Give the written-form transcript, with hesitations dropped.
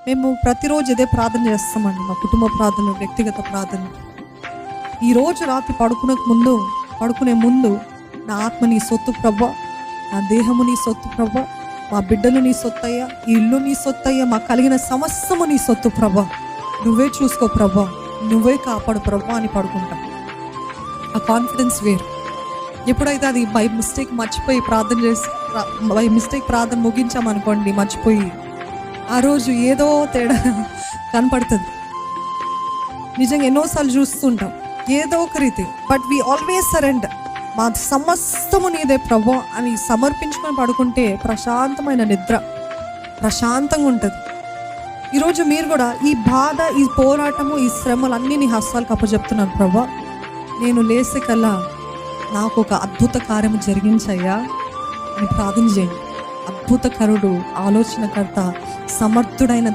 మేము ప్రతిరోజు ఇదే ప్రార్థన చేస్తామండి, మా కుటుంబ ప్రార్థన, వ్యక్తిగత ప్రార్థన. ఈరోజు రాత్రి పడుకునే ముందు నా ఆత్మ నీ సొత్తు ప్రభా, నా దేహము నీ సొత్తు ప్రభా, మా బిడ్డలు నీ సొత్తయ్యా, ఈ ఇల్లు నీ సొత్తయ్యా, మాకు కలిగిన సమస్తము నీ సొత్తు ప్రభా, నువ్వే చూసుకో ప్రభా, నువ్వే కాపాడు ప్రభా అని పడుకుంటా. ఆ కాన్ఫిడెన్స్ వేరు. ఎప్పుడైతే అది బై మిస్టేక్ మర్చిపోయి ప్రార్థన ముగించామనుకోండి, మర్చిపోయి ఆ రోజు ఏదో తేడా కనపడుతుంది. నిజంగా ఎన్నోసార్లు చూస్తుంటాం ఏదో ఒక రీతి. But we always surrender. మా సమస్తము నీదే ప్రభా అని సమర్పించుకొని పడుకుంటే ప్రశాంతమైన నిద్ర, ప్రశాంతంగా ఉంటుంది. ఈరోజు మీరు కూడా ఈ బాధ, ఈ పోరాటము, ఈ శ్రమలు అన్నీ నీ హస్తాలకు అప్పచెప్తున్నాను ప్రభా. నేను లేసే కల్లా నాకు ఒక అద్భుత కార్యము జరిగించయ్యా అని ప్రార్థన చేయండి. అద్భుతకరుడు, ఆలోచనకర్త, సమర్థుడైన